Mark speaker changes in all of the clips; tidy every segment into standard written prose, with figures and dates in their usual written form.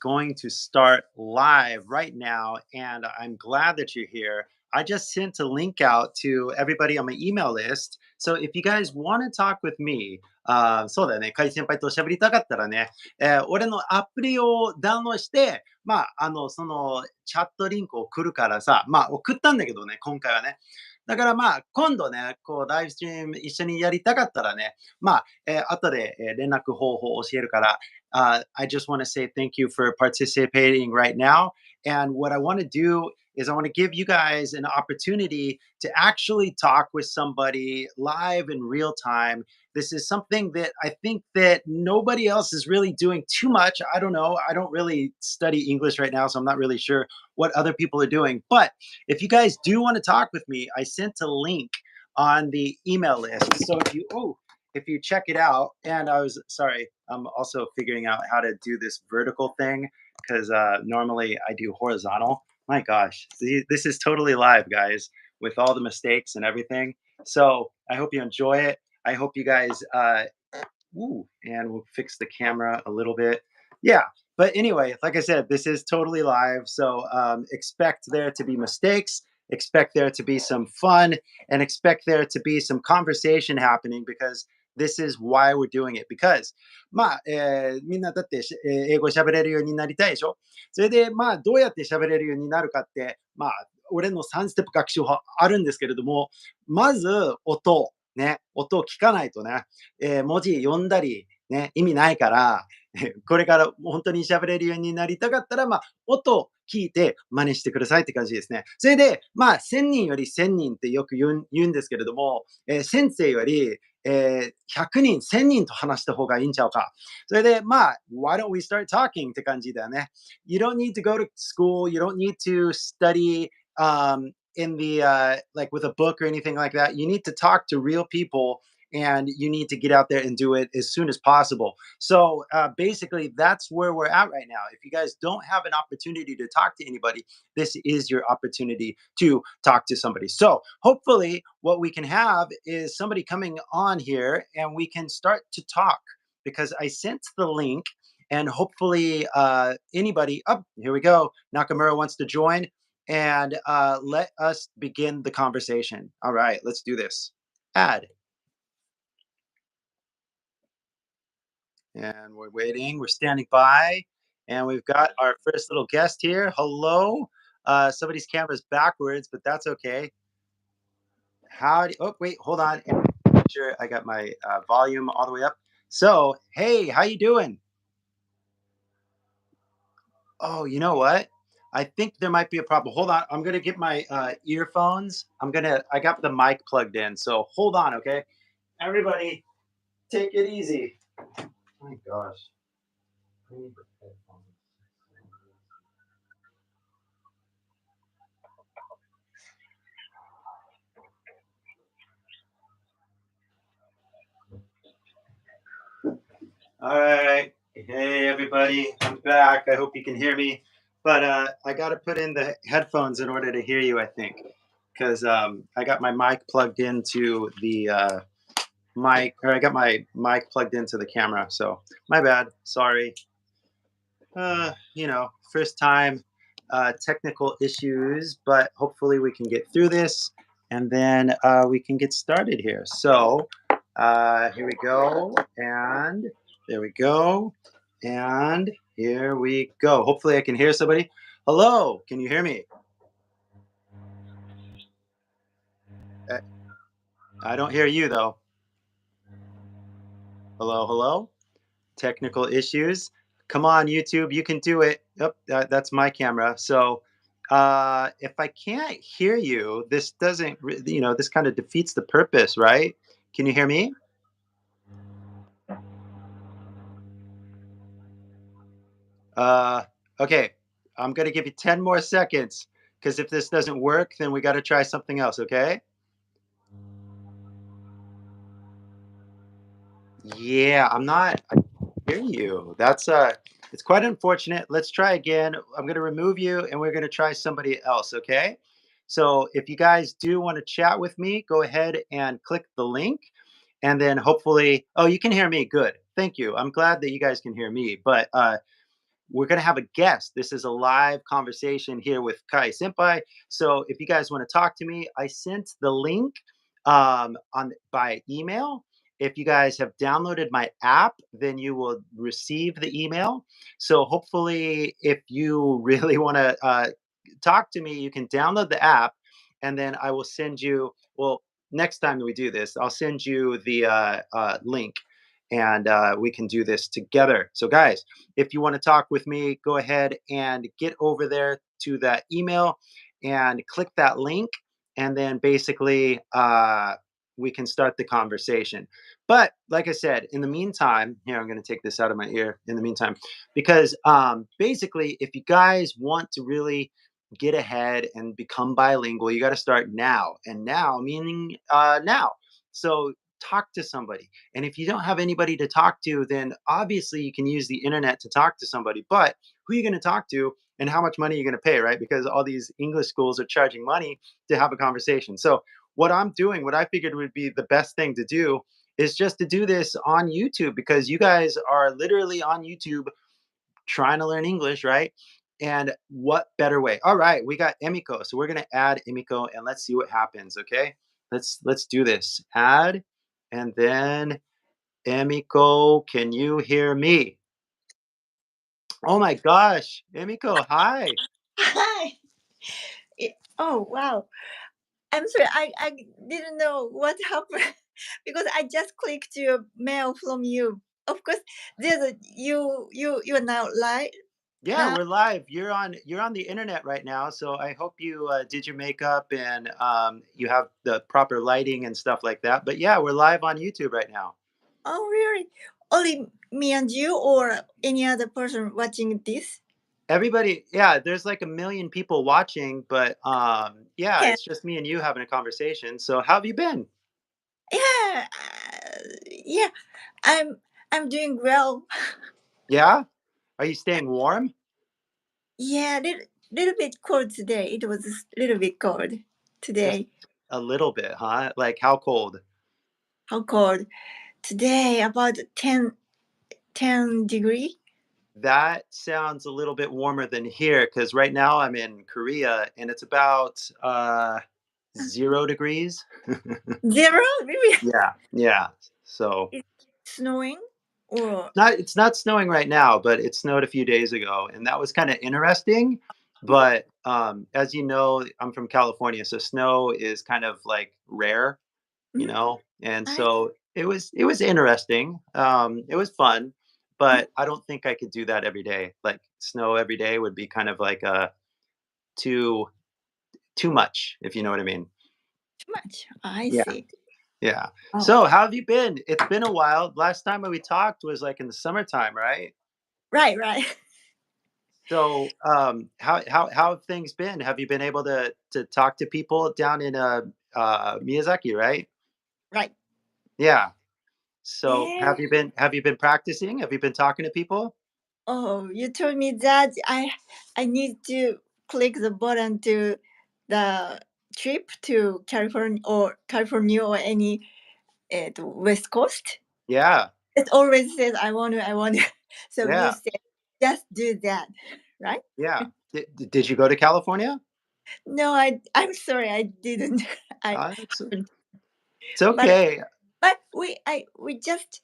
Speaker 1: going to start live right now, and I'm glad that you're here. I just sent a link out to everybody on my email list. So if you guys want to talk with me, そうだよね。カイ先輩と喋りたかったらね、俺のアプリをダウンロードして、そのチャットリンクを送るからさ、送ったんだけどね、今回はね。だから今度ね、こう、ライブストリーム一緒にやりたかったらね、後で、連絡方法を教えるから、I just want to say thank you for participating right now. And what I want to do is I want to give you guys an opportunity to actually talk with somebody live in real time. This is something that I think that nobody else is really doing too much. I don't know. I don't really study English right now, so I'm not really sure what other people are doing. But if you guys do want to talk with me, I sent a link on the email list. So if you check it out, and I'm also figuring out how to do this vertical thing because normally I do horizontal. My gosh, see, this is totally live, guys, with all the mistakes and everything. So I hope you enjoy it. I hope you guys, and we'll fix the camera a little bit. Yeah, but anyway, like I said, this is totally live. So expect there to be mistakes, expect there to be some fun, and expect there to be some conversation happening because this is why we're doing it. Because, みんなだって英語喋れるようになりたいでしょ。それで、どうやって喋れるようになるかって、俺の3ステップ学習法あるんですけれども、まず音を聞かないとね、文字読んだり、ね、意味ないから、これから本当に喋れるようになりたかったら、音聞いて真似してくださいって感じですね。それで、1000人より1000人ってよく言うんですけれども、先生より、100人、1000人と話した方がいいんちゃうか。それで、why don't we start talking って感じだよね。You don't need to go to school. You don't need to study in the like with a book or anything like that. You need to talk to real people and you need to get out there and do it as soon as possible. So basically, that's where we're at right now. If you guys don't have an opportunity to talk to anybody, this is your opportunity to talk to somebody. So hopefully, what we can have is somebody coming on here and we can start to talk because I sent the link and hopefully anybody, here we go. Nakamura wants to join and let us begin the conversation. All right, let's do this. Add. And we're waiting. We're standing by. And we've got our first little guest here. Hello. Somebody's camera's backwards, but that's okay. Wait, hold on. Make sure I got my volume all the way up. So, hey, how you doing? Oh, you know what? I think there might be a problem. Hold on. I'm going to get my earphones. I got the mic plugged in. So hold on, okay? Everybody, take it easy. Oh my gosh. All right. Hey, everybody. I'm back. I hope you can hear me. But I got to put in the headphones in order to hear you, I think. Because I got my mic plugged into the I got my mic plugged into the camera. So my bad. Sorry. First time technical issues, but hopefully we can get through this and then we can get started here. So here we go, and there we go, and here we go. Hopefully I can hear somebody. Hello, can you hear me? Uh, I don't hear you though. Hello, hello. Technical issues. Come on, YouTube, you can do it. Yep, that's my camera. So if I can't hear you, this doesn't, this kind of defeats the purpose, right? Can you hear me? Okay, I'm gonna give you 10 more seconds because if this doesn't work, then we got to try something else. Okay? Yeah, I hear you. It's quite unfortunate. Let's try again. I'm gonna remove you, and we're gonna try somebody else. Okay? So if you guys do want to chat with me, go ahead and click the link, and then hopefully, oh, you can hear me. Good. Thank you. I'm glad that you guys can hear me. But we're going to have a guest. This is a live conversation here with Ky senpai. So if you guys want to talk to me, I sent the link on by email. If you guys have downloaded my app, then you will receive the email. So hopefully, if you really want to talk to me, you can download the app, and then I will send you. Well, next time we do this, I'll send you the link, and we can do this together. So, guys, if you want to talk with me, go ahead and get over there to that email and click that link, and then basically we can start the conversation. But like I said, in the meantime, here I'm going to take this out of my ear. In the meantime, because basically, if you guys want to really get ahead and become bilingual, you got to start now. And now meaning now. So talk to somebody. And if you don't have anybody to talk to, then obviously you can use the internet to talk to somebody. But who are you going to talk to and how much money are you going to pay, right? Because all these English schools are charging money to have a conversation. So what I'm doing, what I figured would be the best thing to do is just to do this on YouTube because you guys are literally on YouTube trying to learn English, right? And what better way? All right, we got Emiko. So we're gonna add Emiko and let's see what happens. Okay. Let's do this. Add and then Emiko, can you hear me? Oh my gosh. Emiko, hi.
Speaker 2: Hi. Oh wow. I'm sorry. I didn't know what happened because I just clicked your mail from you. Of course, there's a you are now live
Speaker 1: Yeah,
Speaker 2: now.
Speaker 1: we're live. You're on the internet right now. So I hope you did your makeup and you have the proper lighting and stuff like that. But yeah, we're live on YouTube right now.
Speaker 2: Oh really? Only me and you or any other person watching this?
Speaker 1: Everybody, yeah, there's like a million people watching, but yeah,
Speaker 2: Yeah.
Speaker 1: it's just me and you having a conversation. So how have you been?
Speaker 2: Yeah. Yeah. I'm I'm doing well.
Speaker 1: Yeah? Are you staying warm?
Speaker 2: Yeah. Little bit cold today. It was a little bit cold
Speaker 1: Just
Speaker 2: today.
Speaker 1: a little bit, huh? Like how cold?
Speaker 2: How cold? Today about 10 degree.
Speaker 1: That sounds a little bit warmer than here because right now I'm in Korea and it's about 0 degrees.
Speaker 2: Zero? Really?
Speaker 1: Yeah, yeah. So
Speaker 2: It's snowing? Or
Speaker 1: it's not snowing right now, but it snowed a few days ago, and that was kind of interesting. But as you know, I'm from California, so snow is kind of like rare,
Speaker 2: mhm,
Speaker 1: and
Speaker 2: I
Speaker 1: so it was interesting. It was fun,
Speaker 2: mhm,
Speaker 1: but I don't think I could do that every day. Like snow every day would be kind of like too too much, if you know what I mean.
Speaker 2: too much. I
Speaker 1: Yeah.
Speaker 2: see.
Speaker 1: Yeah.
Speaker 2: Oh,
Speaker 1: So how have you been? It's been a while. Last time we talked was like in the summertime, right?
Speaker 2: right, right.
Speaker 1: So, how have things been? Have you been able to talk to people down in Miyazaki, right?
Speaker 2: Right.
Speaker 1: Yeah. So,
Speaker 2: Yeah.
Speaker 1: have you been practicing? Have you been talking to people?
Speaker 2: Oh, you told me that I need to click the button to the trip to California or any to West Coast.
Speaker 1: Yeah.
Speaker 2: It always says I want to. So you
Speaker 1: Yeah.
Speaker 2: said just do that, right?
Speaker 1: Yeah. Did you go to California?
Speaker 2: No, I'm sorry, I didn't. I haven't.
Speaker 1: It's
Speaker 2: But
Speaker 1: okay.
Speaker 2: we just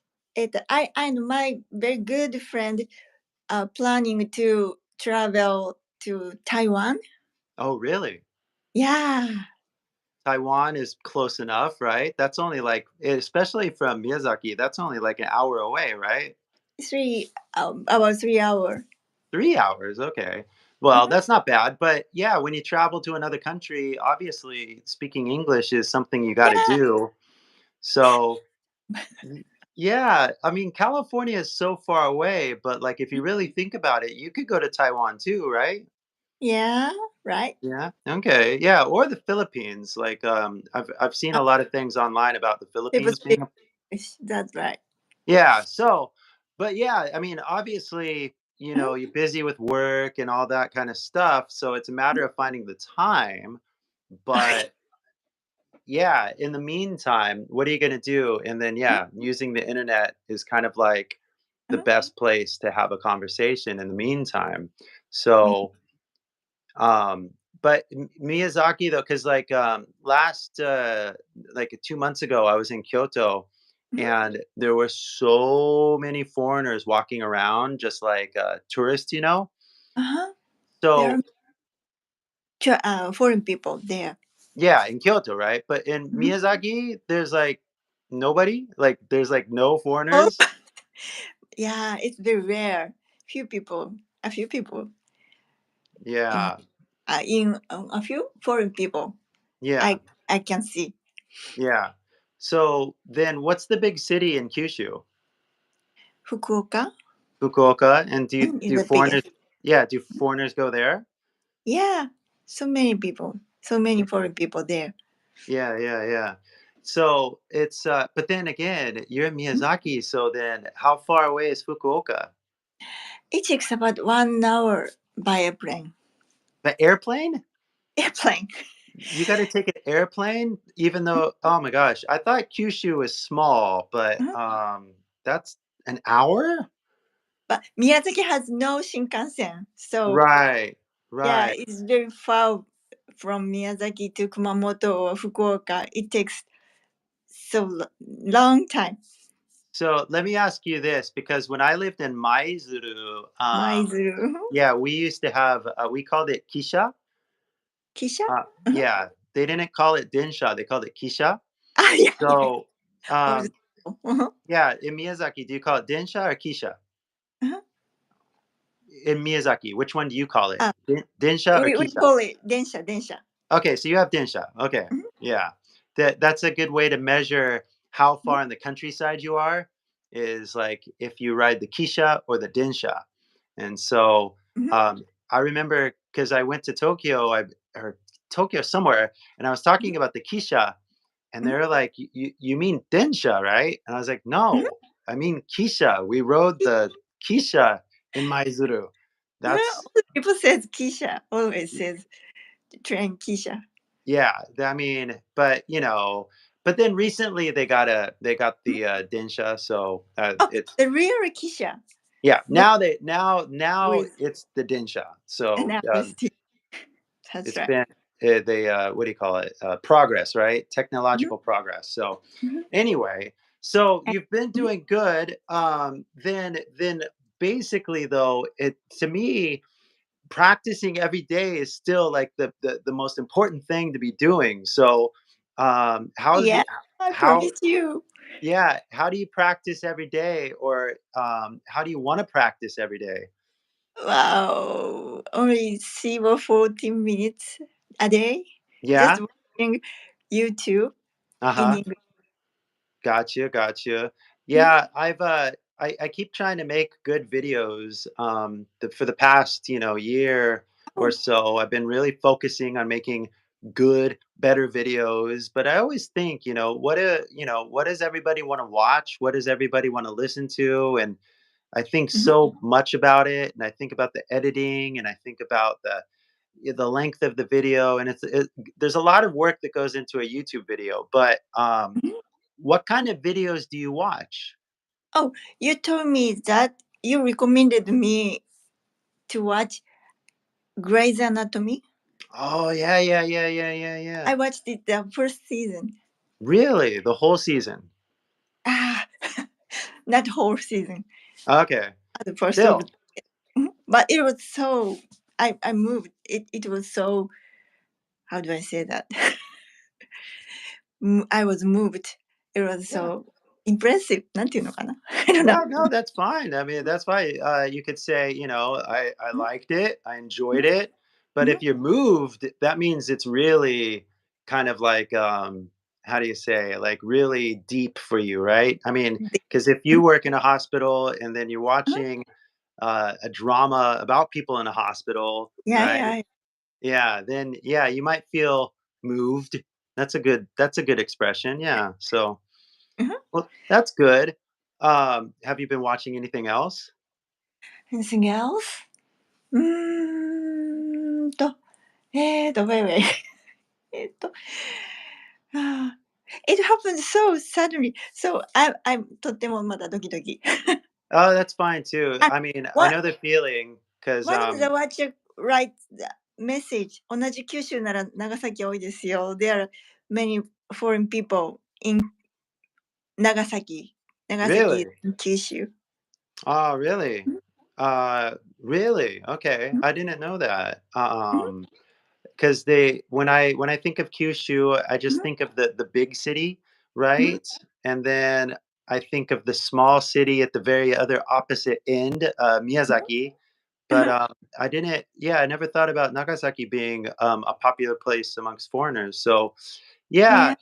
Speaker 2: I and my very good friend are planning to travel to Taiwan.
Speaker 1: Oh, really?
Speaker 2: Yeah,
Speaker 1: Taiwan is close enough, right? That's only like, especially from Miyazaki, that's only like an hour away, right?
Speaker 2: three about 3 hour.
Speaker 1: 3 hours, okay. Well,
Speaker 2: Mhm.
Speaker 1: that's not bad, but yeah, when you travel to another country, obviously speaking English is something you gotta
Speaker 2: Yeah,
Speaker 1: do. So, y yeah, I mean, California is so far away, but, like, if you really think about it, you could go to Taiwan too, right?
Speaker 2: yeah, right.
Speaker 1: Yeah, okay, yeah, or the Philippines, like, I've seen
Speaker 2: Uh,
Speaker 1: a lot of things online about the
Speaker 2: People
Speaker 1: Philippines
Speaker 2: speak
Speaker 1: being a
Speaker 2: English. That's right.
Speaker 1: yeah, so but yeah, I mean, obviously,
Speaker 2: Mhm.
Speaker 1: you're busy with work and all that kind of stuff, so it's a matter of finding the time, but yeah, in the meantime, what are you gonna do? And then yeah, using the internet is kind of like the best place to have a conversation in the meantime. So, but Miyazaki though, because like last like 2 months ago, I was in Kyoto, and there were so many foreigners walking around, just like tourists, you know.
Speaker 2: There
Speaker 1: So
Speaker 2: are foreign people there.
Speaker 1: yeah, in Kyoto, right? But in Miyazaki, there's like nobody. Like there's like no
Speaker 2: Oh,
Speaker 1: foreigners.
Speaker 2: yeah, it's very rare. A few people
Speaker 1: Yeah,
Speaker 2: in a few foreign people.
Speaker 1: yeah,
Speaker 2: I can see
Speaker 1: yeah. So then, what's the big city in Kyushu?
Speaker 2: Fukuoka
Speaker 1: Fukuoka. And
Speaker 2: is
Speaker 1: do
Speaker 2: the biggest.
Speaker 1: foreigners? Yeah, do foreigners go there?
Speaker 2: Yeah, so many people, so many foreign people there.
Speaker 1: Yeah, yeah, yeah. So it's but then again, you're in Miyazaki, so then how far away is Fukuoka?
Speaker 2: It takes about 1 hour by airplane.
Speaker 1: The airplane?
Speaker 2: Airplane.
Speaker 1: You got to take an airplane, even though, oh my gosh, I thought Kyushu was small, but that's an hour?
Speaker 2: But Miyazaki has no Shinkansen, so
Speaker 1: Right,
Speaker 2: yeah,
Speaker 1: right.
Speaker 2: it's very far from Miyazaki to Kumamoto or Fukuoka. It takes long time.
Speaker 1: So let me ask you this, because when I lived in Maizuru,
Speaker 2: Maizuru.
Speaker 1: yeah, we used to have, we called it Kisha.
Speaker 2: Kisha?
Speaker 1: Yeah, they didn't call it Densha, they called it Kisha.
Speaker 2: Ah, yeah, yeah.
Speaker 1: So,
Speaker 2: All the people.
Speaker 1: yeah, in Miyazaki, do you call it Densha or Kisha? In Miyazaki, which one do you call it?
Speaker 2: Ah,
Speaker 1: Densha or
Speaker 2: we
Speaker 1: Kisha?
Speaker 2: call it densha.
Speaker 1: Okay, so you have Densha. Okay, yeah. That's a good way to measure how far in the countryside you are, is like if you ride the Kisha or the Densha. And so, I remember because I went to Tokyo, or Tokyo somewhere, and I was talking about the Kisha, and they were like, You mean Densha, right?" And I was like, "No, I mean Kisha. We rode the Kisha in Maizuru." That's
Speaker 2: All the people says Kisha. Always says train Kisha.
Speaker 1: Yeah, I mean, but, but then recently they got the, Densha, so,
Speaker 2: Oh,
Speaker 1: it's
Speaker 2: the real Kisha.
Speaker 1: yeah,
Speaker 2: Not
Speaker 1: now
Speaker 2: with
Speaker 1: it's the Densha. So,
Speaker 2: an LST. That's
Speaker 1: it's
Speaker 2: right.
Speaker 1: been, what do you call it? Progress, right? Technological progress. So,
Speaker 2: Mhm.
Speaker 1: anyway, so
Speaker 2: And-
Speaker 1: you've been
Speaker 2: mhm.
Speaker 1: doing good, then basically though, it to me, practicing every day is still like the most important thing to be doing. So,
Speaker 2: Yeah, I
Speaker 1: how
Speaker 2: promise you.
Speaker 1: yeah, how do you practice every day, or how do you want to practice every day?
Speaker 2: Wow. Only 3 or 14 minutes a day.
Speaker 1: Yeah.
Speaker 2: Just watching YouTube in
Speaker 1: Uh-huh.
Speaker 2: English.
Speaker 1: Gotcha, gotcha.
Speaker 2: Mhm.
Speaker 1: Yeah, I keep trying to make good videos. For the past, year or
Speaker 2: Oh,
Speaker 1: so, I've been really focusing on making good, better videos. But I always think, what does everybody want to watch? What does everybody want to listen to? And I think
Speaker 2: mhm,
Speaker 1: so much about it, and I think about the editing, and I think about the length of the video, and there's a lot of work that goes into a YouTube video. But
Speaker 2: mhm.
Speaker 1: what kind of videos do you watch?
Speaker 2: Oh, you told me that you recommended me to watch Grey's Anatomy.
Speaker 1: Oh, yeah, yeah, yeah, yeah, yeah, yeah.
Speaker 2: I watched it the first season.
Speaker 1: Really? The whole season?
Speaker 2: Ah, not whole season.
Speaker 1: Okay.
Speaker 2: The first of,
Speaker 1: Still.
Speaker 2: but it was so. I moved. It was so. How do I say that? I was moved. It was
Speaker 1: Yeah.
Speaker 2: so impressive. なんていうのかな? I don't know.
Speaker 1: Yeah, no, that's fine. I mean, that's fine. You could say, I liked it, I enjoyed it. But
Speaker 2: Mhm.
Speaker 1: if you're moved, that means it's really kind of like, how do you say, like really deep for you, right? I mean, because if you work in a hospital and then you're watching a drama about people in a hospital,
Speaker 2: Yeah,
Speaker 1: right?
Speaker 2: yeah.
Speaker 1: Yeah, then yeah, you might feel moved. That's a good expression. Yeah. So,
Speaker 2: Mhm.
Speaker 1: well, that's good. Have you been watching anything else?
Speaker 2: Anything else? wait, wait. えっと、It happened so suddenly. So I'm とってもまだドキドキ。
Speaker 1: Oh, that's fine too.
Speaker 2: And
Speaker 1: I mean, I
Speaker 2: what
Speaker 1: know the feeling because
Speaker 2: what is the what you write the message? 同じ九州なら長崎多いですよ。There are many foreign people in 長崎。長崎
Speaker 1: really.
Speaker 2: in 九州。
Speaker 1: Oh, really? Really? Okay.
Speaker 2: Mhm,
Speaker 1: I didn't know that.
Speaker 2: mhm,
Speaker 1: Because they when I think of Kyushu, I just
Speaker 2: mhm,
Speaker 1: think of the big city,
Speaker 2: mhm.
Speaker 1: right? And then I think of the small city at the very other opposite end,
Speaker 2: Mhm.
Speaker 1: Miyazaki. But
Speaker 2: Uh-huh.
Speaker 1: I didn't. Yeah, I never thought about Nagasaki being a popular place amongst foreigners. So yeah,
Speaker 2: Yeah.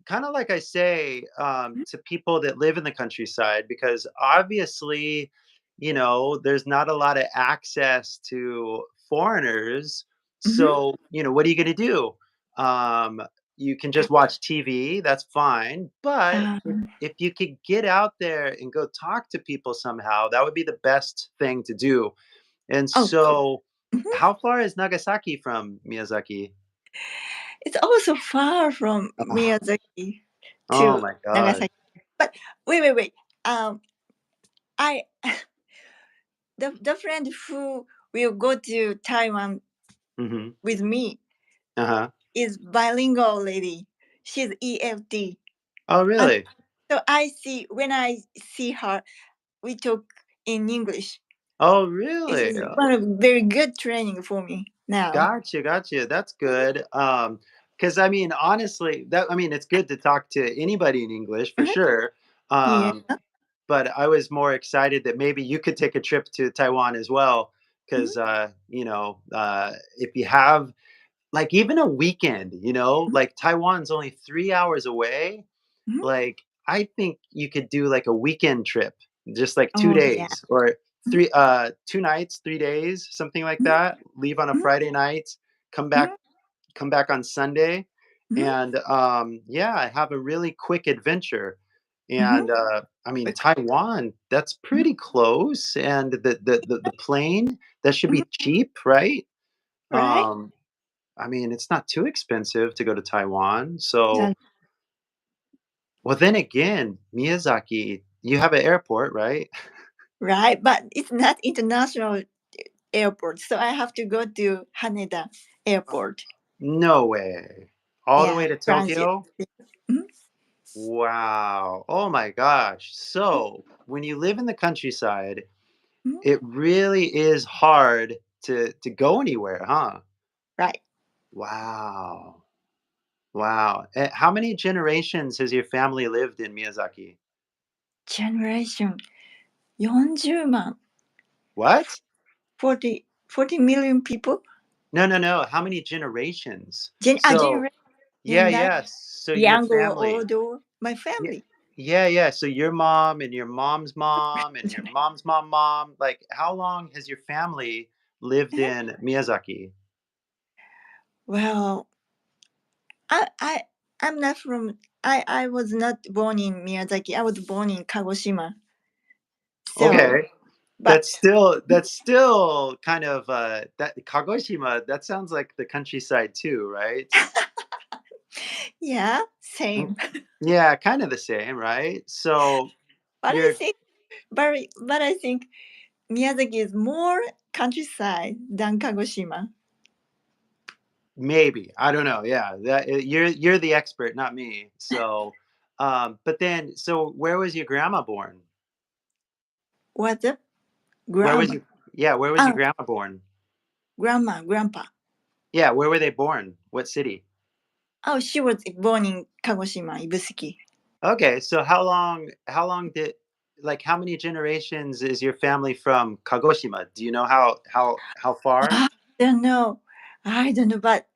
Speaker 1: kind of like I say
Speaker 2: Mhm,
Speaker 1: to people that live in the countryside, because obviously, there's not a lot of access to foreigners.
Speaker 2: mhm.
Speaker 1: So, what are you going to do? Um, you can just watch TV, that's fine. But if you could get out there and go talk to people somehow, that would be the best thing to do. And
Speaker 2: Oh,
Speaker 1: so,
Speaker 2: mhm.
Speaker 1: how far is Nagasaki from Miyazaki?
Speaker 2: It's also far from
Speaker 1: Oh,
Speaker 2: Miyazaki
Speaker 1: oh
Speaker 2: to
Speaker 1: my God.
Speaker 2: Nagasaki. But wait. I the friend who will go to Taiwan
Speaker 1: Hmm.
Speaker 2: with me
Speaker 1: Uh-huh.
Speaker 2: is bilingual lady. She's EFT.
Speaker 1: Oh,
Speaker 2: And
Speaker 1: really?
Speaker 2: so when I see her, we talk in English.
Speaker 1: Oh,
Speaker 2: It
Speaker 1: really?
Speaker 2: is one of very good training for me now.
Speaker 1: Gotcha, gotcha. That's
Speaker 2: Mhm.
Speaker 1: good. Because I mean, honestly, it's good to talk to anybody in English for
Speaker 2: Uh-huh.
Speaker 1: sure.
Speaker 2: Yeah.
Speaker 1: But I was more excited that maybe you could take a trip to Taiwan as well.
Speaker 2: Mhm,
Speaker 1: Because if you have like even a weekend,
Speaker 2: mhm,
Speaker 1: like Taiwan's only 3 hours away.
Speaker 2: mhm.
Speaker 1: Like, I think you could do, like, a weekend trip, just, like, 2
Speaker 2: Oh yeah.
Speaker 1: days or
Speaker 2: Mhm,
Speaker 1: 2 nights, 3 days, something like
Speaker 2: mhm,
Speaker 1: that. Leave on a
Speaker 2: mhm,
Speaker 1: Friday night, come back
Speaker 2: mhm,
Speaker 1: come back on Sunday,
Speaker 2: mhm,
Speaker 1: and, yeah, have a really quick adventure.
Speaker 2: mhm.
Speaker 1: And, I mean,
Speaker 2: Bec-
Speaker 1: Taiwan, that's
Speaker 2: mhm,
Speaker 1: pretty close, and the plane, that should
Speaker 2: mhm.
Speaker 1: be cheap, right?
Speaker 2: Right?
Speaker 1: Um, I mean, it's not too expensive to go to Taiwan, so
Speaker 2: That-
Speaker 1: well, then again, Miyazaki, you have an airport, right?
Speaker 2: right. But it's not international airport, so I have to go to Haneda Airport.
Speaker 1: No way. All the
Speaker 2: Yeah,
Speaker 1: way to
Speaker 2: transit.
Speaker 1: Tokyo?
Speaker 2: Mhm,
Speaker 1: Wow. Oh my gosh.
Speaker 2: mhm,
Speaker 1: So, when you live in the countryside,
Speaker 2: mhm.
Speaker 1: it really is hard to go anywhere, huh?
Speaker 2: Right.
Speaker 1: Wow. Wow. How many generations has your family lived in Miyazaki?
Speaker 2: Generation 40万
Speaker 1: What?
Speaker 2: 40 million people.
Speaker 1: No, no, no. How many generations? So,
Speaker 2: Generation
Speaker 1: yeah,
Speaker 2: that
Speaker 1: yes. So your
Speaker 2: young or
Speaker 1: family.
Speaker 2: old or my
Speaker 1: Yeah.
Speaker 2: family.
Speaker 1: Yeah, yeah. So your mom and your mom's mom and your mom's mom, like how long has your family lived in Miyazaki?
Speaker 2: Well, I I I'm not from I was not born in Miyazaki. I was born in Kagoshima. So,
Speaker 1: Okay.
Speaker 2: but
Speaker 1: That's still kind of that Kagoshima, that sounds like the countryside too, right?
Speaker 2: yeah,
Speaker 1: Mm,
Speaker 2: same.
Speaker 1: yeah, kind of the same, right? So
Speaker 2: But I
Speaker 1: you're
Speaker 2: think but I think Miyazaki is more countryside than Kagoshima.
Speaker 1: maybe, I don't know. Yeah, you're the expert, not me. So but then so where was your grandma born?
Speaker 2: What the
Speaker 1: Where was
Speaker 2: grandma?
Speaker 1: your Yeah, where was your
Speaker 2: Ah,
Speaker 1: grandma born?
Speaker 2: grandma, grandpa.
Speaker 1: Yeah, where were they born? What city?
Speaker 2: Oh, she was born in Kagoshima, Ibusuki.
Speaker 1: Okay, so how long did like how many generations is your family from Kagoshima? Do you know how far?
Speaker 2: I don't know. I don't know, but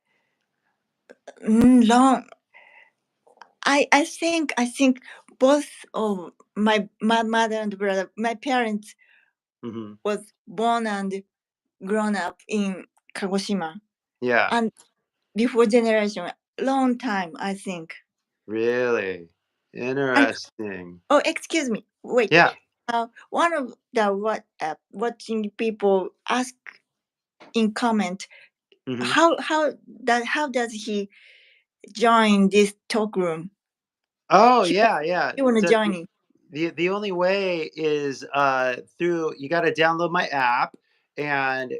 Speaker 2: long. I think both of my mother and brother, my parents
Speaker 1: Mhm.
Speaker 2: was born and grown up in Kagoshima,
Speaker 1: Yeah,
Speaker 2: and before generation, long time I think.
Speaker 1: really?
Speaker 2: And
Speaker 1: Interesting.
Speaker 2: oh, excuse me, wait.
Speaker 1: Yeah.
Speaker 2: One of the watching people ask in comment
Speaker 1: Mhm.
Speaker 2: how does he join this talk room?
Speaker 1: Oh,
Speaker 2: She
Speaker 1: yeah, yeah.
Speaker 2: she wanna
Speaker 1: So
Speaker 2: join it.
Speaker 1: The only way is through you got to download my app, and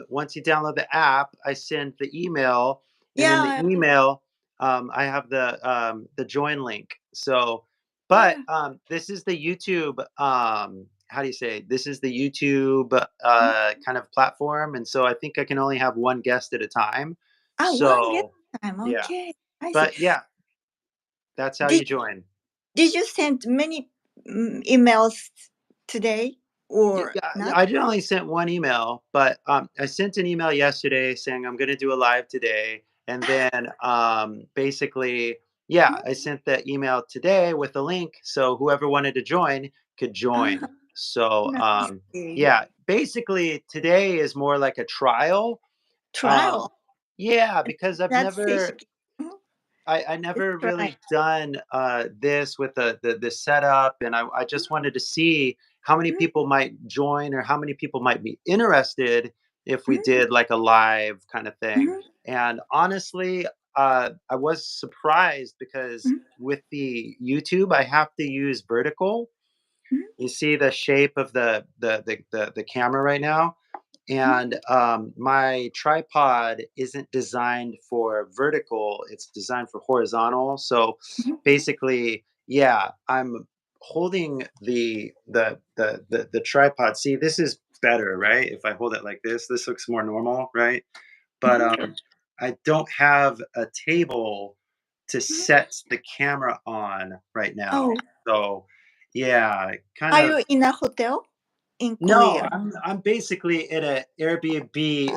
Speaker 1: once you download the app, I send the email, and in the
Speaker 2: Yeah,
Speaker 1: email, I have the join link. So, but
Speaker 2: yeah.
Speaker 1: this is the YouTube. How do you say? This is the YouTube
Speaker 2: Mhm.
Speaker 1: kind of platform, and so I think I can only have one guest at a time.
Speaker 2: One guest
Speaker 1: So,
Speaker 2: time.
Speaker 1: yeah,
Speaker 2: Okay, I see.
Speaker 1: but yeah, that's how
Speaker 2: Did
Speaker 1: you join.
Speaker 2: Did you send many emails today or
Speaker 1: Yeah,
Speaker 2: not?
Speaker 1: I only sent one email, but I sent an email yesterday saying I'm going to do a live today, and then basically, yeah, I sent the email today with a link, so whoever wanted to join could join.
Speaker 2: Ah,
Speaker 1: So
Speaker 2: nice.
Speaker 1: yeah, basically today is more like a trial. Um,
Speaker 2: Trial.
Speaker 1: yeah, because I've
Speaker 2: That's fish.
Speaker 1: never
Speaker 2: Mhm.
Speaker 1: I
Speaker 2: Let's
Speaker 1: never
Speaker 2: try.
Speaker 1: really done this with the setup, and I just wanted to see how many
Speaker 2: Mhm,
Speaker 1: people might join or how many people might be interested if we
Speaker 2: mhm,
Speaker 1: did like a live kind of thing.
Speaker 2: mhm,
Speaker 1: And honestly, I was surprised because
Speaker 2: mhm,
Speaker 1: with the YouTube, I have to use vertical.
Speaker 2: mhm,
Speaker 1: You see the shape of the camera right now,
Speaker 2: mhm,
Speaker 1: and my tripod isn't designed for vertical, it's designed for horizontal. So
Speaker 2: mhm.
Speaker 1: basically, yeah, I'm holding the tripod. See, this is better, right? If I hold it like this looks more normal, right? But
Speaker 2: Mhm,
Speaker 1: I don't have a table to
Speaker 2: mhm.
Speaker 1: set the camera on right now.
Speaker 2: Oh,
Speaker 1: So yeah, kind
Speaker 2: are
Speaker 1: of.
Speaker 2: you in a hotel in
Speaker 1: No,
Speaker 2: Korea?
Speaker 1: I'm basically in a Airbnb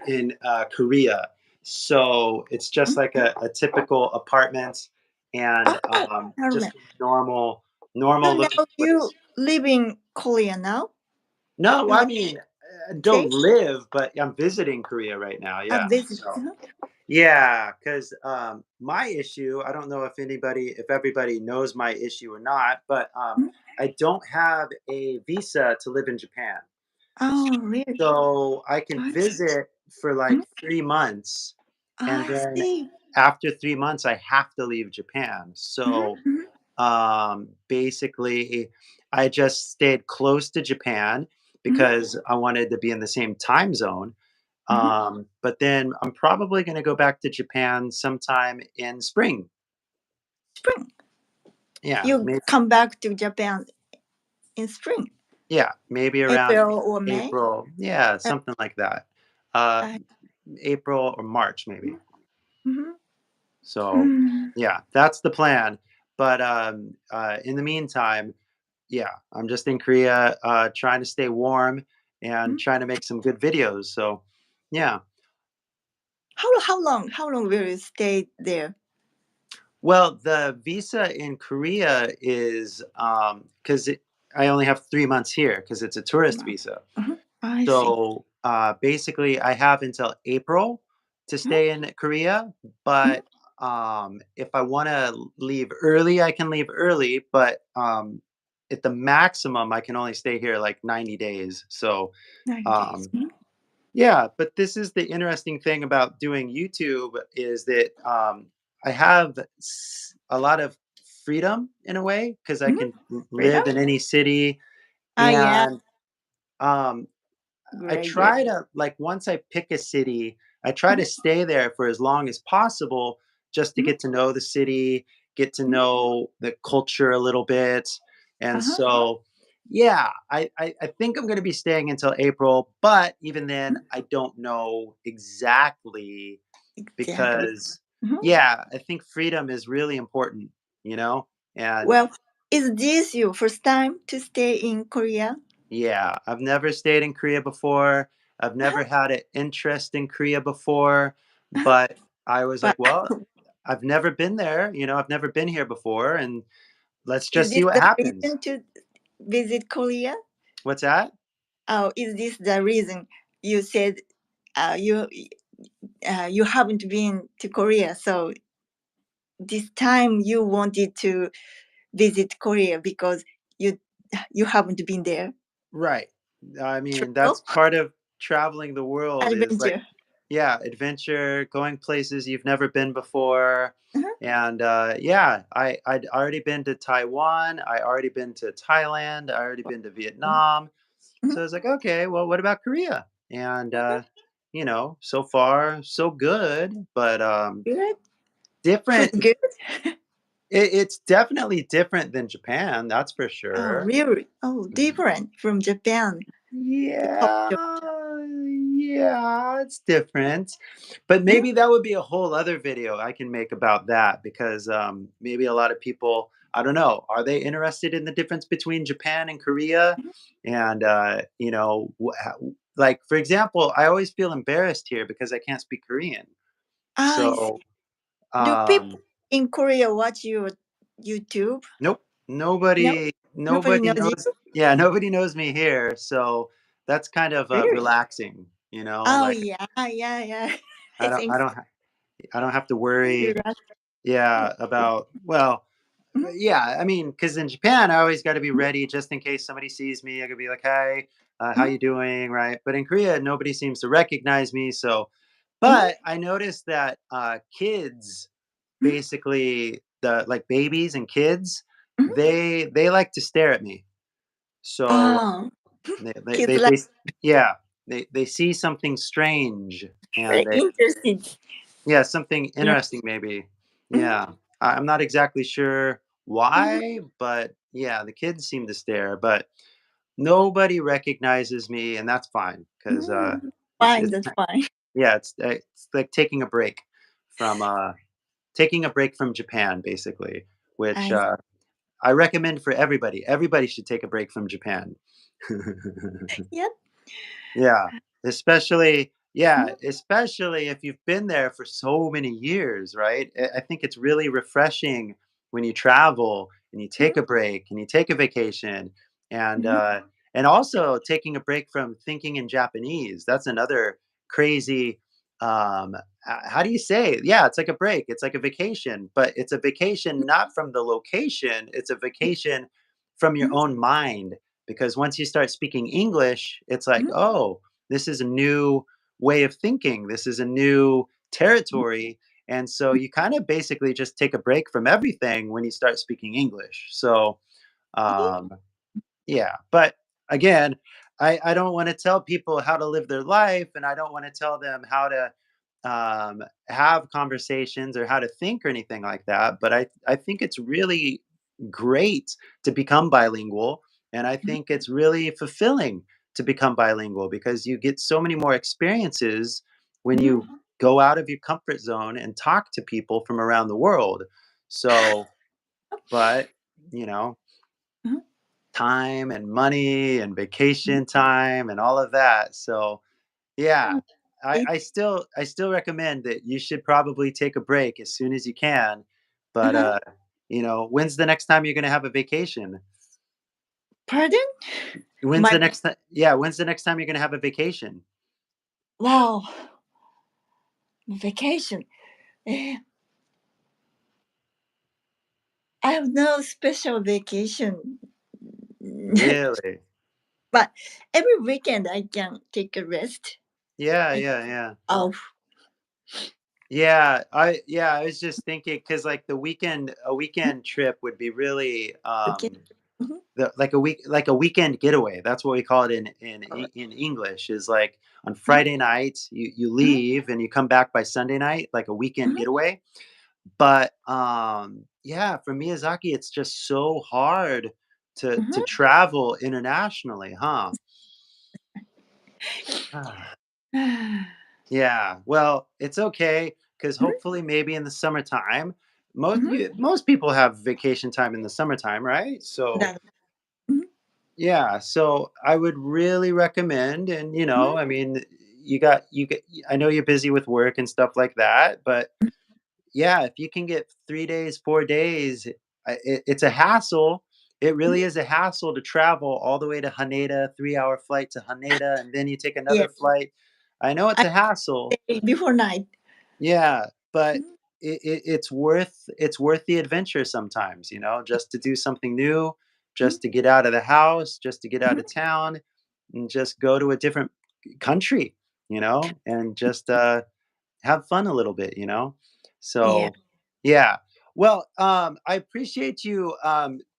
Speaker 1: in Korea. So it's just
Speaker 2: Mhm.
Speaker 1: like a typical apartment, and
Speaker 2: Oh,
Speaker 1: just
Speaker 2: Armin. So
Speaker 1: normal looking
Speaker 2: now you
Speaker 1: place.
Speaker 2: live in Korea now?
Speaker 1: No,
Speaker 2: In
Speaker 1: I
Speaker 2: what
Speaker 1: mean, I don't
Speaker 2: state?
Speaker 1: live, but I'm visiting Korea right now.
Speaker 2: A
Speaker 1: Yeah.
Speaker 2: visit.
Speaker 1: So yeah, because my issue, I don't know if everybody knows my issue or not, but
Speaker 2: Mhm.
Speaker 1: I don't have a visa to live in Japan.
Speaker 2: Oh, really?
Speaker 1: So I can
Speaker 2: I see.
Speaker 1: visit for like
Speaker 2: Mhm.
Speaker 1: 3 months, and
Speaker 2: I
Speaker 1: then
Speaker 2: see.
Speaker 1: after 3 months, I have to leave Japan.
Speaker 2: Mhm,
Speaker 1: So,
Speaker 2: mhm,
Speaker 1: basically, I just stayed close to Japan
Speaker 2: mhm,
Speaker 1: because I wanted to be in the same time zone.
Speaker 2: mhm.
Speaker 1: But then I'm probably gonna go back to Japan sometime in spring.
Speaker 2: Spring.
Speaker 1: Yeah,
Speaker 2: You come back to Japan in spring,
Speaker 1: maybe around
Speaker 2: April or May?
Speaker 1: April. Yeah,
Speaker 2: Uh,
Speaker 1: something like that. Uh,
Speaker 2: I,
Speaker 1: April or March, maybe.
Speaker 2: mhm.
Speaker 1: So,
Speaker 2: Mm,
Speaker 1: yeah, that's the plan. But in the meantime, yeah, I'm just in Korea, trying to stay warm and
Speaker 2: mhm.
Speaker 1: trying to make some good videos. So, yeah.
Speaker 2: How long will you stay there?
Speaker 1: Well, the visa in Korea is because I only have 3 months here because it's a tourist
Speaker 2: Month.
Speaker 1: visa.
Speaker 2: Mhm. I see.
Speaker 1: So basically, I have until April to
Speaker 2: Mhm,
Speaker 1: stay in Korea.
Speaker 2: mhm.
Speaker 1: But if I want to leave early, I can leave early. But at the maximum, I can only stay here like 90 days. So
Speaker 2: 9 days.
Speaker 1: um,
Speaker 2: Mhm.
Speaker 1: yeah, but this is the interesting thing about doing YouTube is that I have a lot of freedom in a way because I
Speaker 2: Mhm.
Speaker 1: can
Speaker 2: Freedom?
Speaker 1: live in any city,
Speaker 2: Ah, yeah.
Speaker 1: and um, I
Speaker 2: Great, great.
Speaker 1: try to like once I pick a city, I try to
Speaker 2: Mhm,
Speaker 1: stay there for as long as possible just to
Speaker 2: mhm,
Speaker 1: get to know the city, get to
Speaker 2: mhm.
Speaker 1: know the culture a little bit. And
Speaker 2: Uh-huh.
Speaker 1: so yeah, I think I'm gonna be staying until April, but even then
Speaker 2: Mhm.
Speaker 1: I don't know exactly
Speaker 2: Exactly.
Speaker 1: because
Speaker 2: Mhm.
Speaker 1: yeah, I think freedom is really important, you know? And
Speaker 2: Well, is this your first time to stay in Korea?
Speaker 1: yeah, I've never stayed in Korea before. I've
Speaker 2: Uh-huh,
Speaker 1: never had an interest in Korea before,
Speaker 2: uh-huh.
Speaker 1: but I was like,
Speaker 2: But
Speaker 1: well, I've never been there, I've never been here before, and let's
Speaker 2: is
Speaker 1: just see
Speaker 2: this
Speaker 1: what
Speaker 2: the
Speaker 1: happens.
Speaker 2: reason to visit Korea?
Speaker 1: What's that?
Speaker 2: Oh, is this the reason you said uh, you you haven't been to Korea, so this time you wanted to visit Korea because you you haven't been there?
Speaker 1: Right. I mean,
Speaker 2: Travel
Speaker 1: that's part of traveling the world is like
Speaker 2: adventure.
Speaker 1: yeah, adventure, going places you've never been before.
Speaker 2: Uh-huh.
Speaker 1: And yeah, I'd already been to Taiwan. I already been to Thailand. I already been to
Speaker 2: Mhm.
Speaker 1: Vietnam.
Speaker 2: Mhm.
Speaker 1: So I was like, okay, well, what about Korea? And so far so good, but
Speaker 2: Good. Food
Speaker 1: different.
Speaker 2: good?
Speaker 1: It's definitely different than Japan, that's for
Speaker 2: Oh,
Speaker 1: sure.
Speaker 2: really? Oh, different from Japan. The
Speaker 1: Yeah,
Speaker 2: culture.
Speaker 1: yeah, it's different. But
Speaker 2: Mhm.
Speaker 1: maybe that would be a whole other video I can make about that because maybe a lot of people, I don't know, are they interested in the difference between Japan and Korea?
Speaker 2: Mhm.
Speaker 1: And, like, for example, I always feel embarrassed here because I can't speak Korean.
Speaker 2: I see.
Speaker 1: So,
Speaker 2: Do people
Speaker 1: um,
Speaker 2: in Korea watch your YouTube?
Speaker 1: nope,
Speaker 2: No, nobody
Speaker 1: nobody
Speaker 2: knows you.
Speaker 1: knows. Yeah, nobody knows me here. So that's kind of
Speaker 2: Really?
Speaker 1: relaxing,
Speaker 2: Oh
Speaker 1: like
Speaker 2: yeah, yeah, yeah. I
Speaker 1: I don't I
Speaker 2: think so.
Speaker 1: don't I don't have to worry,
Speaker 2: You're right.
Speaker 1: yeah, about well,
Speaker 2: Mhm.
Speaker 1: yeah, I mean, because in Japan, I always gotta be
Speaker 2: Mhm.
Speaker 1: ready just in case somebody sees me, I could be like, "Hi, how
Speaker 2: Mhm.
Speaker 1: you doing?" Right? But in Korea, nobody seems to recognize me, so
Speaker 2: Mhm.
Speaker 1: but I noticed that, kids,
Speaker 2: Mhm.
Speaker 1: basically, like, babies and kids,
Speaker 2: Mhm.
Speaker 1: they like to stare at me. So,
Speaker 2: Oh,
Speaker 1: they they
Speaker 2: kids
Speaker 1: they
Speaker 2: like
Speaker 1: they yeah, they see something strange, and
Speaker 2: very
Speaker 1: they
Speaker 2: interesting.
Speaker 1: yeah, something
Speaker 2: Yeah.
Speaker 1: interesting maybe.
Speaker 2: Mhm.
Speaker 1: Yeah. I'm not exactly sure
Speaker 2: Mhm.
Speaker 1: why, but yeah, the kids seem to stare, but nobody recognizes me, and that's fine because
Speaker 2: Mhm.
Speaker 1: it's
Speaker 2: Fine,
Speaker 1: it's
Speaker 2: that's fine.
Speaker 1: yeah, it's like from taking a break from Japan, basically, which
Speaker 2: I
Speaker 1: I recommend for everybody. Everybody should take a break from Japan.
Speaker 2: Yep.
Speaker 1: Yeah,
Speaker 2: Mhm.
Speaker 1: especially if you've been there for so many years, right? I think it's really refreshing when you travel and you take
Speaker 2: Mhm.
Speaker 1: a break and you take a vacation and
Speaker 2: Mhm.
Speaker 1: uh and also taking a break from thinking in Japanese. That's another crazy how do you say it? Yeah, it's like a break. It's like a vacation, but it's a vacation not from the location, it's a vacation from your
Speaker 2: Mhm.
Speaker 1: own mind because once you start speaking English, it's like,
Speaker 2: Mhm.
Speaker 1: oh, this is a new way of thinking. This is a new
Speaker 2: Mhm.
Speaker 1: territory. And so you kind of basically just take a break from everything when you start speaking English. So,
Speaker 2: Mhm.
Speaker 1: um, yeah. But again, I don't want to tell people how to live their life and I don't want to tell them how to have conversations or how to think or anything like that. But I think it's really great to become bilingual. And I think it's really fulfilling to become bilingual because you get so many more experiences when
Speaker 2: Mhm.
Speaker 1: you go out of your comfort zone and talk to people from around the world. So, but, you know,
Speaker 2: Mhm.
Speaker 1: time and money and vacation time and all of that. So, yeah,
Speaker 2: Oh, it
Speaker 1: I still recommend that you should probably take a break as soon as you can. But
Speaker 2: Uh-huh.
Speaker 1: when's the next time you're gonna have a vacation?
Speaker 2: Pardon?
Speaker 1: When's the
Speaker 2: My
Speaker 1: next time? Yeah, when's the next time you're gonna have a vacation?
Speaker 2: wow, vacation. Eh, I have no special vacation.
Speaker 1: Really?
Speaker 2: But every weekend I can take a rest.
Speaker 1: Yeah,
Speaker 2: I
Speaker 1: yeah, yeah.
Speaker 2: off
Speaker 1: Yeah, I was just thinking because like a weekend trip would be really
Speaker 2: weekend. Mhm.
Speaker 1: like a weekend getaway. That's what we call it
Speaker 2: Alright.
Speaker 1: in English. Is like on
Speaker 2: Mhm.
Speaker 1: Friday night you
Speaker 2: Mhm.
Speaker 1: leave and you come back by Sunday night, like a weekend
Speaker 2: Mhm.
Speaker 1: getaway. But yeah, for Miyazaki, it's just so hard to
Speaker 2: Mhm.
Speaker 1: travel internationally, huh? Yeah, well, it's okay because
Speaker 2: Mhm.
Speaker 1: hopefully, maybe in the summertime,
Speaker 2: Mhm.
Speaker 1: most people have vacation time in the summertime, right? So
Speaker 2: That Mhm.
Speaker 1: yeah, so I would really recommend, and
Speaker 2: Mhm.
Speaker 1: I mean, you get. I know you're busy with work and stuff like that, but yeah, if you can get 3 days, 4 days, it's a hassle. It
Speaker 2: Mhm.
Speaker 1: really is a hassle to travel all the way to Haneda, 3-hour flight to Haneda, and then you take
Speaker 2: Yeah,
Speaker 1: another flight. I know it's
Speaker 2: I
Speaker 1: a hassle.
Speaker 2: stay before night.
Speaker 1: Yeah, but
Speaker 2: Mhm.
Speaker 1: it's worth the adventure sometimes, just to do something new,
Speaker 2: Mhm.
Speaker 1: just to get out of the house, just to get out
Speaker 2: Mhm.
Speaker 1: of town, and just go to a different country. and just have fun a little bit, you know?
Speaker 2: Yeah.
Speaker 1: So, yeah. Well, I appreciate you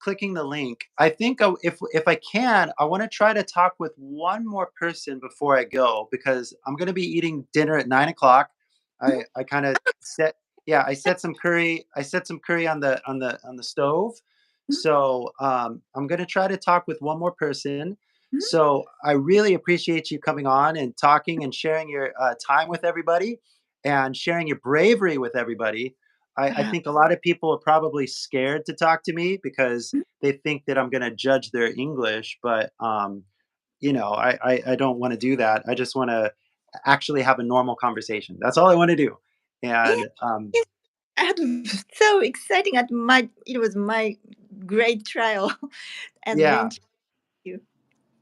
Speaker 1: clicking the link. I think if I can, I want to try to talk with one more person before I go because I'm going to be eating dinner at 9 o'clock.
Speaker 2: Mhm.
Speaker 1: I kind of set yeah I set some curry. I set some curry on the stove.
Speaker 2: Mhm.
Speaker 1: So I'm going to try to talk with one more person.
Speaker 2: Mhm.
Speaker 1: So I really appreciate you coming on and talking and sharing your time with everybody and sharing your bravery with everybody. I
Speaker 2: Uh,
Speaker 1: think a lot of people are probably scared to talk to me because
Speaker 2: mhm.
Speaker 1: they think that I'm going to judge their English, but I don't want to do that. I just want to actually have a normal conversation. That's all I want to do.
Speaker 2: Yeah,
Speaker 1: And
Speaker 2: yes, so exciting at it was my great trial
Speaker 1: yeah,
Speaker 2: adventure. You. Yeah.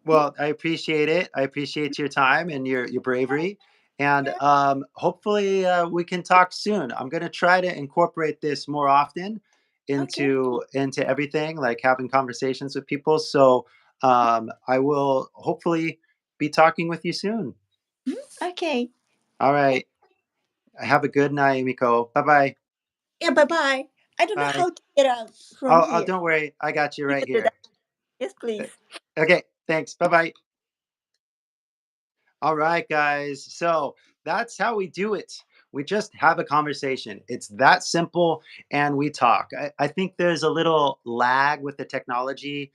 Speaker 1: well, I appreciate it. I appreciate your time and your bravery. And
Speaker 2: Yeah.
Speaker 1: hopefully we can talk soon. I'm going to try to incorporate this more often
Speaker 2: Okay.
Speaker 1: into everything, like having conversations with people. So I will hopefully be talking with you soon.
Speaker 2: Mhm. Okay.
Speaker 1: All
Speaker 2: Yeah.
Speaker 1: right. Have a good night, Miko. Bye bye.
Speaker 2: Yeah. Bye bye. I don't know
Speaker 1: Bye.
Speaker 2: how to get out from
Speaker 1: Oh,
Speaker 2: here.
Speaker 1: don't worry. I got you
Speaker 2: You
Speaker 1: right
Speaker 2: can do that.
Speaker 1: here.
Speaker 2: Yes,
Speaker 1: Uh,
Speaker 2: please.
Speaker 1: Okay. Thanks. Bye bye. All right, guys. So that's how we do it. We just have a conversation. It's that simple, and we talk. I think there's a little lag with the technology.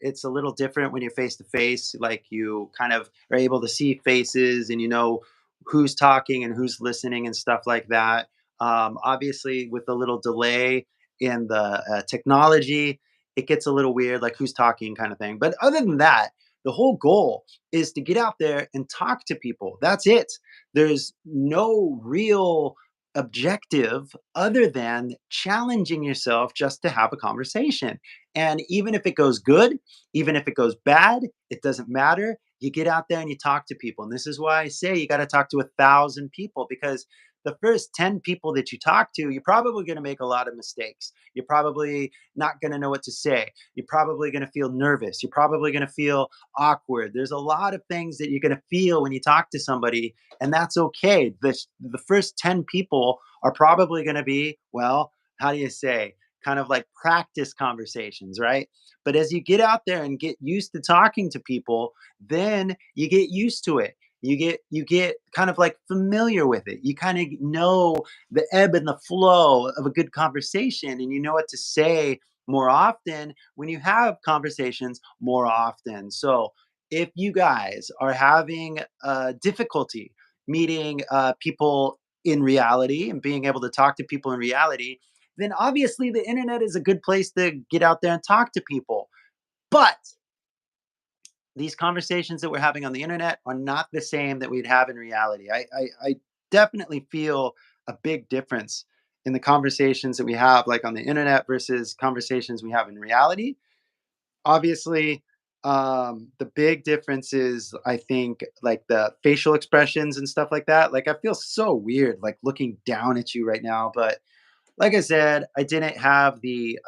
Speaker 1: It's a little different when you're face to face. Like you kind of are able to see faces and you know who's talking and who's listening and stuff like that. Obviously, with a little delay in the technology, it gets a little weird, like who's talking kind of thing. But other than that, the whole goal is to get out there and talk to people. That's it. There's no real objective other than challenging yourself just to have a conversation. And even if it goes good, even if it goes bad, it doesn't matter. You get out there and you talk to people. And this is why I say you got to talk to 1,000 people because the first 10 people that you talk to, you're probably going to make a lot of mistakes. You're probably not going to know what to say. You're probably going to feel nervous. You're probably going to feel awkward. There's a lot of things that you're going to feel when you talk to somebody, and that's okay. The first 10 people are probably going to be, well, how do you say, kind of like practice conversations, right? But as you get out there and get used to talking to people, then you get used to it. You get kind of like familiar with it. You kind of know the ebb and the flow of a good conversation and you know what to say more often when you have conversations more often. So if you guys are having difficulty meeting people in reality and being able to talk to people in reality, then obviously the internet is a good place to get out there and talk to people. But these conversations that we're having on the internet are not the same that we'd have in reality. I definitely feel a big difference in the conversations that we have like on the internet versus conversations we have in reality. Obviously, the big difference is I think like the facial expressions and stuff like that. Like I feel so weird like looking down at you right now, but like I said, I didn't have the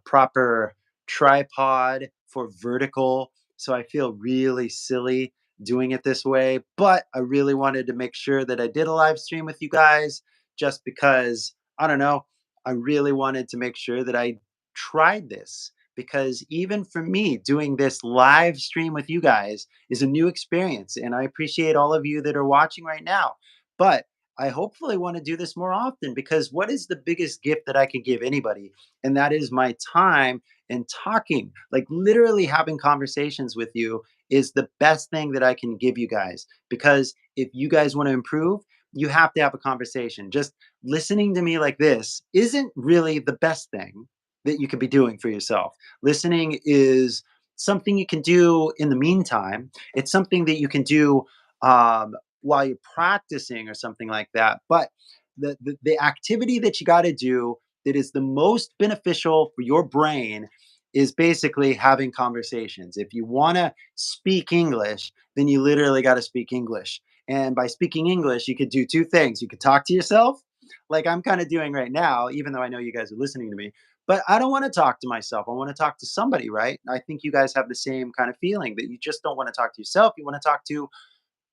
Speaker 1: proper tripod for vertical. So I feel really silly doing it this way. But I really wanted to make sure that I did a live stream with you guys just because, I don't know, I really wanted to make sure that I tried this. Because even for me, doing this live stream with you guys is a new experience. And I appreciate all of you that are watching right now. But I hopefully want to do this more often because what is the biggest gift that I can give anybody? And that is my time and talking, like literally having conversations with you is the best thing that I can give you guys. Because if you guys want to improve, you have to have a conversation. Just listening to me like this isn't really the best thing that you could be doing for yourself. Listening is something you can do in the meantime. It's something that you can do while you're practicing or something like that. But the activity that you got to do that is the most beneficial for your brain is basically having conversations. If you want to speak English, then you literally got to speak English. And by speaking English, you could do two things. You could talk to yourself, like I'm kind of doing right now, even though I know you guys are listening to me. But I don't want to talk to myself. I want to talk to somebody, right? I think you guys have the same kind of feeling that you just don't want to talk to yourself. You want to talk to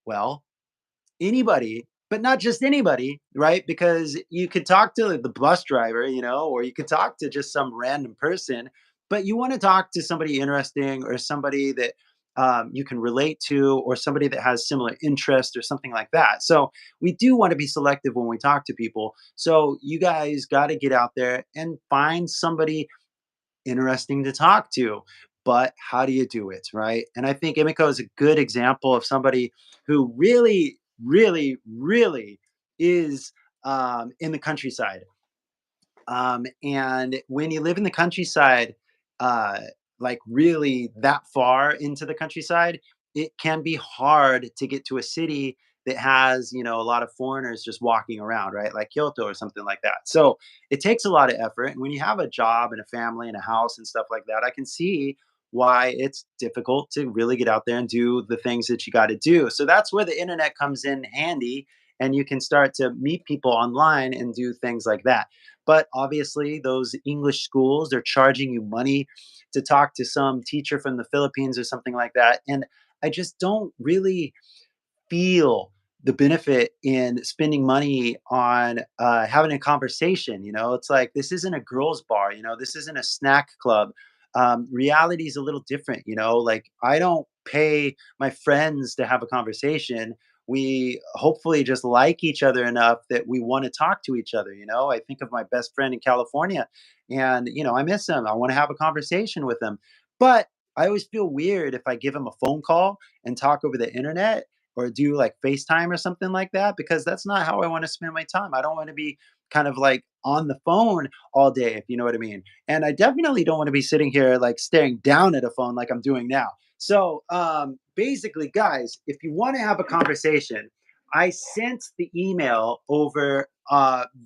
Speaker 1: Well, anybody, but not just anybody, right? Because you could talk to the bus driver, or you could talk to just some random person, but you want to talk to somebody interesting or somebody that you can relate to or somebody that has similar interest or something like that. So we do want to be selective when we talk to people. So you guys got to get out there and find somebody interesting to talk to. But how do you do it, right? And I think Emiko is a good example of somebody who really, really, really is in the countryside. And when you live in the countryside, uh, like really that far into the countryside, it can be hard to get to a city that has, a lot of foreigners just walking around, right? Like Kyoto or something like that. So it takes a lot of effort. And when you have a job and a family and a house and stuff like that, I can see why it's difficult to really get out there and do the things that you got to do. So that's where the internet comes in handy. And you can start to meet people online and do things like that. But obviously, those English schools, they're charging you money to talk to some teacher from the Philippines or something like that. And I just don't really feel the benefit in spending money on having a conversation. It's like this isn't a girls' bar. This isn't a snack club. Reality is a little different. Like I don't pay my friends to have a conversation. We hopefully just like each other enough that we want to talk to each other. I think of my best friend in California, and I miss him. I want to have a conversation with him, but I always feel weird if I give him a phone call and talk over the internet or do like FaceTime or something like that because that's not how I want to spend my time. I don't want to be kind of like on the phone all day, if you know what I mean. And I definitely don't want to be sitting here like staring down at a phone like I'm doing now. So basically, guys, if you want to have a conversation, I sent the email over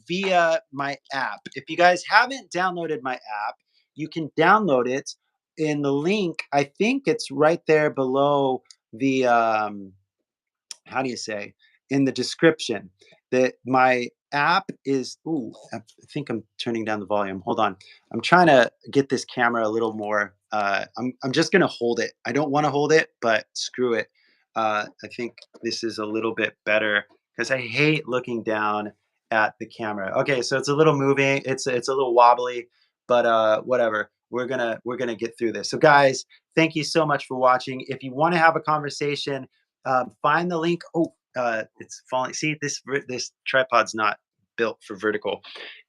Speaker 1: via my app. If you guys haven't downloaded my app, you can download it in the link. I think it's right there below the how do you say, in the description that my app is. Ooh, I think I'm turning down the volume. Hold on. I'm trying to get this camera a little more. I'm just gonna hold it. I don't want to hold it, but screw it. I think this is a little bit better because I hate looking down at the camera. Okay, so it's a little moving. It's a little wobbly, but whatever. We're gonna get through this. So guys, thank you so much for watching. If you want to have a conversation, find the link. Oh, it's falling. See, this tripod's not built for vertical.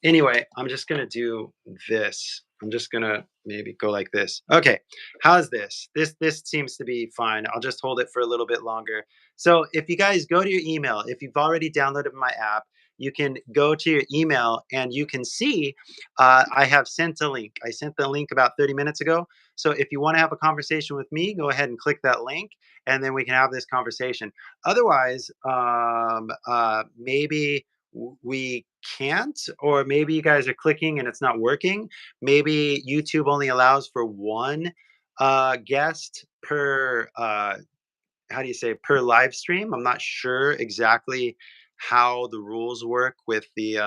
Speaker 1: Anyway, I'm just gonna do this. I'm just gonna maybe go like this. Okay, how's this? This seems to be fine. I'll just hold it for a little bit longer. So if you guys go to your email, if you've already downloaded my app, you can go to your email and you can see I have sent a link. I sent the link about 30 minutes ago. So if you want to have a conversation with me, go ahead and click that link and then we can have this conversation. Otherwise, maybe we can't, or maybe you guys are clicking and it's not working. Maybe YouTube only allows for one guest per how do you say, per live stream. I'm not sure exactly how the rules work with the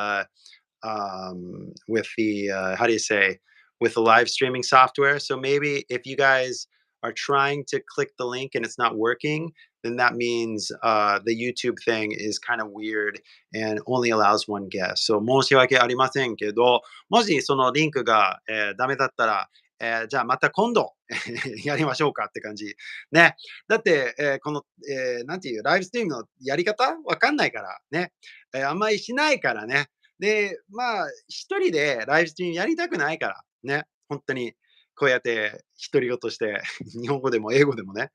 Speaker 1: how do you say, with the live streaming software. So maybe if you guys are trying to click the link and it's not working, then that means the YouTube thing is kind of weird and only allows one guest. So 申し訳ありませんけど、もしそのリンクが、ダメだったら、じゃあまた今度やりましょうかって感じ。ね。だって、この、なんていう、ライブストリームのやり方わかんないからね。あんまりしないからね。で、まあ、一人でライブストリームやりたくないからね。本当に、こうやって独り言して、日本語でも英語でもね、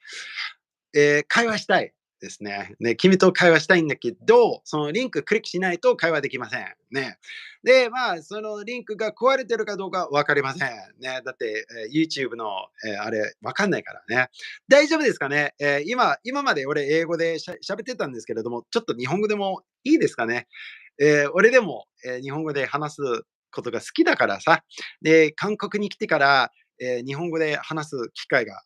Speaker 1: 会話したいですね。ね、君と会話したいんだけど、そのリンククリックしないと会話できません。ね。で、まあ、そのリンクが壊れてるかどうか分かりません。ね。だって、YouTube の、あれ、分かんないからね。大丈夫ですかね、今まで俺英語で喋ってたんですけれども、ちょっと日本語でもいいですかね。俺でも、日本語で話すことが好きだからさ。で、韓国に来てから、日本語で話す機会が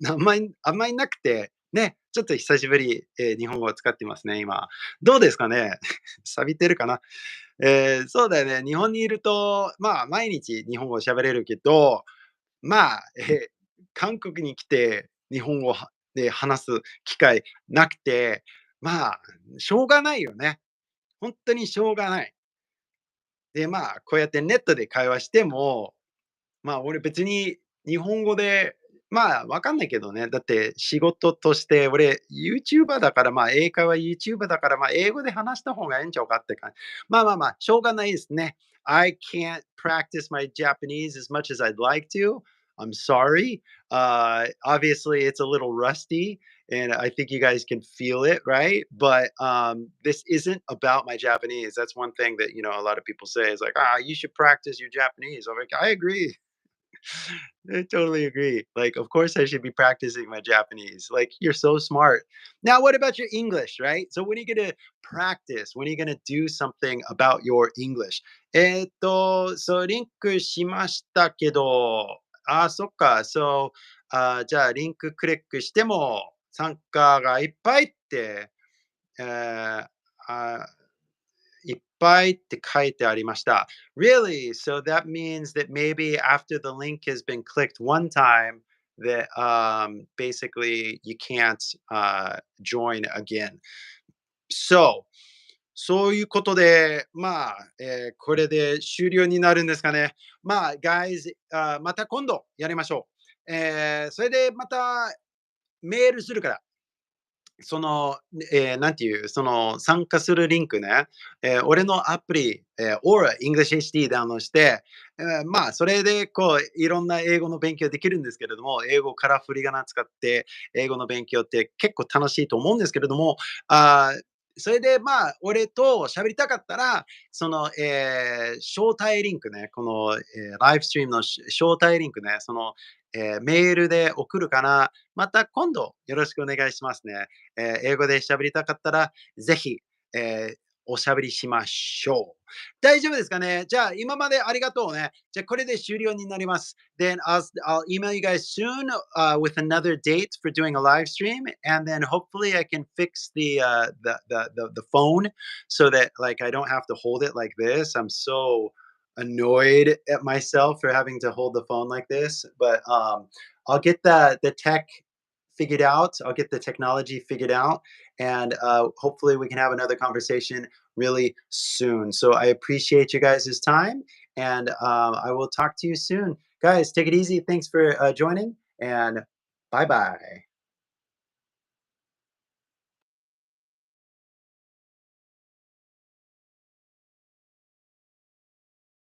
Speaker 1: あんまりなくて、ね、ちょっと久しぶり、日本語を使ってますね、今。どうですかね錆びてるかな、そうだよね。日本にいると、まあ、毎日日本語を喋れるけど、まあ、韓国に来て日本語で話す機会なくて、まあ、しょうがないよね。本当にしょうがない。で、こうやってネットで会話しても、俺別に日本語で、わかんないけどね。だって仕事として俺、YouTuber だから、英会話 YouTuber だから、英語で話した方がええんちゃうかって感じ。しょうがないですね。I can't practice my Japanese as much as I'd like to. I'm sorry. Obviously, it's a little rusty, and I think you guys can feel it, right? But this isn't about my Japanese. That's one thing that a lot of people say is like, you should practice your Japanese. I'm like, I agree. I totally agree. Like, of course, I should be practicing my Japanese. Like, you're so smart. Now, what about your English, right? So, when are you going to practice? When are you going to do something about your English? そう、リンクしましたけど、そっか、そう、じゃあ、リンククリックしても、参加がいっぱいって、えーあいっぱいって書いてありました。Really? So that means that maybe after the link has been clicked one time, that basically you can't join again. So, そういうことで、これで終了になるんですかね。guys、また今度やりましょう。それでまたメールするから。なんていう、その参加するリンクね、俺のアプリ、AURA English HD ダウンロードして、それでこう、いろんな英語の勉強できるんですけれども、英語から振り仮名使って英語の勉強って結構楽しいと思うんですけれども、それで俺と喋りたかったら、招待リンクね、この、ライブストリームの招待リンクね、メールで送るから、また今度よろしくお願いしますね。英語で喋りたかったら、ぜひ、おしゃべりしましょう。大丈夫ですかね？じゃあ、今までありがとうね。じゃあ、これで終了になります。Then I'll email you guys soon with another date for doing a live stream, and then hopefully I can fix the phone so that like I don't have to hold it like this. I'm so annoyed at myself for having to hold the phone like this, but I'll get the tech figured out. I'll get the technology figured out, and hopefully we can have another conversation really soon. So I appreciate you guys' time, and I will talk to you soon, guys. Take it easy. Thanks for joining, and bye bye.